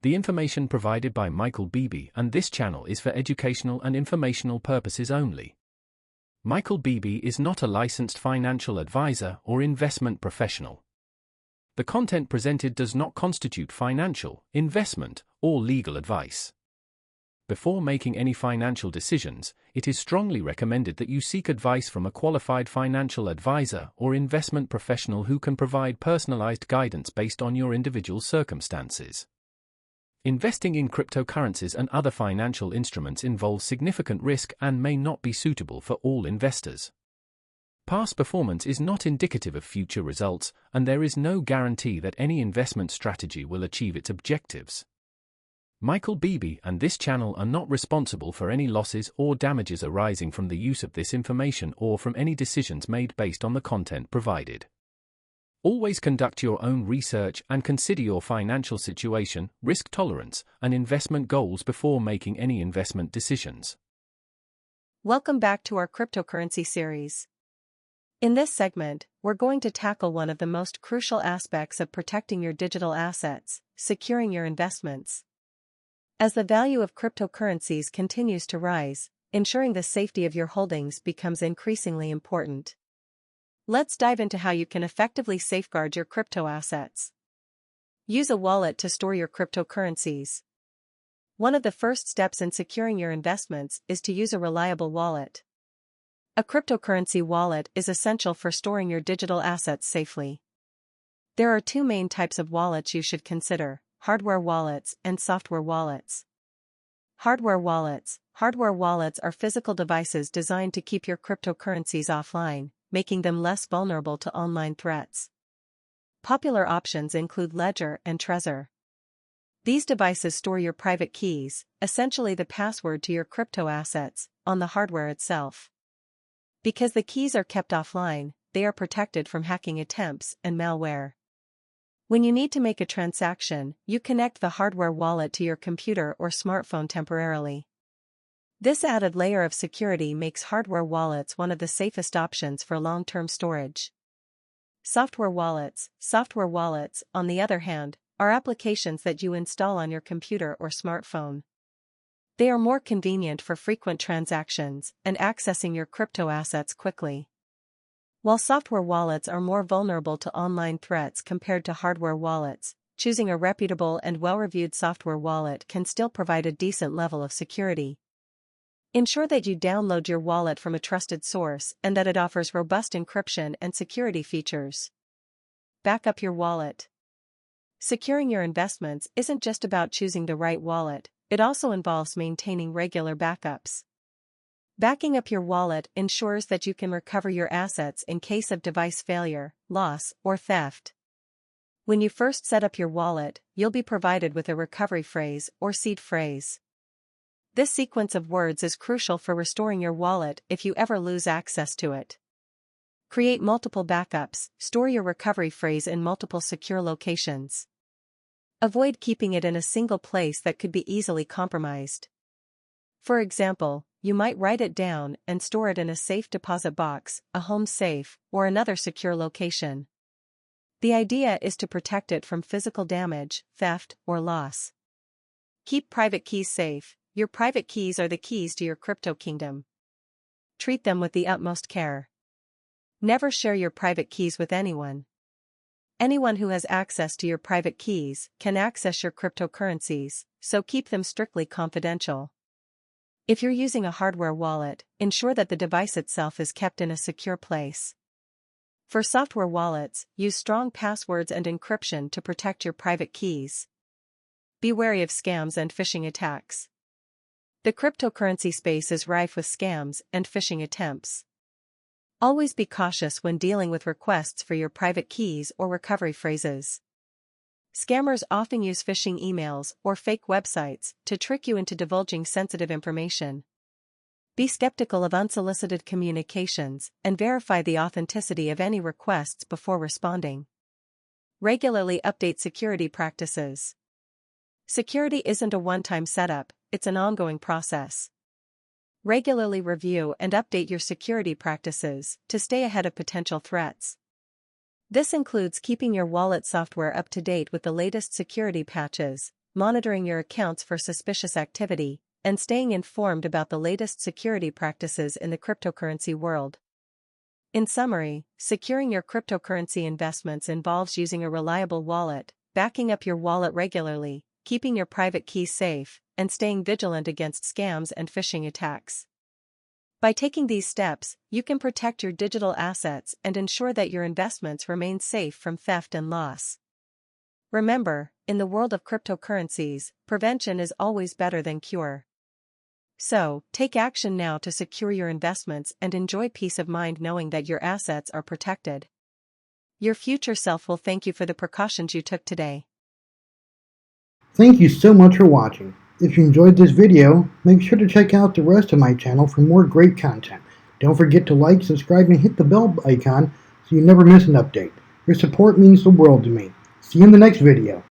The information provided by Michael Beebe and this channel is for educational and informational purposes only. Michael Beebe is not a licensed financial advisor or investment professional. The content presented does not constitute financial, investment, or legal advice. Before making any financial decisions, it is strongly recommended that you seek advice from a qualified financial advisor or investment professional who can provide personalized guidance based on your individual circumstances. Investing in cryptocurrencies and other financial instruments involves significant risk and may not be suitable for all investors. Past performance is not indicative of future results, and there is no guarantee that any investment strategy will achieve its objectives. Michael Beebe and this channel are not responsible for any losses or damages arising from the use of this information or from any decisions made based on the content provided. Always conduct your own research and consider your financial situation, risk tolerance, and investment goals before making any investment decisions. Welcome back to our cryptocurrency series. In this segment, we're going to tackle one of the most crucial aspects of protecting your digital assets, securing your investments. As the value of cryptocurrencies continues to rise, ensuring the safety of your holdings becomes increasingly important. Let's dive into how you can effectively safeguard your crypto assets. Use a wallet to store your cryptocurrencies. One of the first steps in securing your investments is to use a reliable wallet. A cryptocurrency wallet is essential for storing your digital assets safely. There are two main types of wallets you should consider: hardware wallets and software wallets. Hardware wallets. Hardware wallets are physical devices designed to keep your cryptocurrencies offline, making them less vulnerable to online threats. Popular options include Ledger and Trezor. These devices store your private keys, essentially the password to your crypto assets, on the hardware itself. Because the keys are kept offline, they are protected from hacking attempts and malware. When you need to make a transaction, you connect the hardware wallet to your computer or smartphone temporarily. This added layer of security makes hardware wallets one of the safest options for long-term storage. Software wallets. Software wallets, on the other hand, are applications that you install on your computer or smartphone. They are more convenient for frequent transactions and accessing your crypto assets quickly. While software wallets are more vulnerable to online threats compared to hardware wallets, choosing a reputable and well-reviewed software wallet can still provide a decent level of security. Ensure that you download your wallet from a trusted source and that it offers robust encryption and security features. Back up your wallet. Securing your investments isn't just about choosing the right wallet, it also involves maintaining regular backups. Backing up your wallet ensures that you can recover your assets in case of device failure, loss, or theft. When you first set up your wallet, you'll be provided with a recovery phrase or seed phrase. This sequence of words is crucial for restoring your wallet if you ever lose access to it. Create multiple backups. Store your recovery phrase in multiple secure locations. Avoid keeping it in a single place that could be easily compromised. For example, you might write it down and store it in a safe deposit box, a home safe, or another secure location. The idea is to protect it from physical damage, theft, or loss. Keep private keys safe. Your private keys are the keys to your crypto kingdom. Treat them with the utmost care. Never share your private keys with anyone. Anyone who has access to your private keys can access your cryptocurrencies, so keep them strictly confidential. If you're using a hardware wallet, ensure that the device itself is kept in a secure place. For software wallets, use strong passwords and encryption to protect your private keys. Be wary of scams and phishing attacks. The cryptocurrency space is rife with scams and phishing attempts. Always be cautious when dealing with requests for your private keys or recovery phrases. Scammers often use phishing emails or fake websites to trick you into divulging sensitive information. Be skeptical of unsolicited communications and verify the authenticity of any requests before responding. Regularly update security practices. Security isn't a one-time setup, it's an ongoing process. Regularly review and update your security practices to stay ahead of potential threats. This includes keeping your wallet software up to date with the latest security patches, monitoring your accounts for suspicious activity, and staying informed about the latest security practices in the cryptocurrency world. In summary, securing your cryptocurrency investments involves using a reliable wallet, backing up your wallet regularly, keeping your private keys safe, and staying vigilant against scams and phishing attacks. By taking these steps, you can protect your digital assets and ensure that your investments remain safe from theft and loss. Remember, in the world of cryptocurrencies, prevention is always better than cure. So, take action now to secure your investments and enjoy peace of mind knowing that your assets are protected. Your future self will thank you for the precautions you took today. Thank you so much for watching. If you enjoyed this video, make sure to check out the rest of my channel for more great content. Don't forget to like, subscribe, and hit the bell icon so you never miss an update. Your support means the world to me. See you in the next video.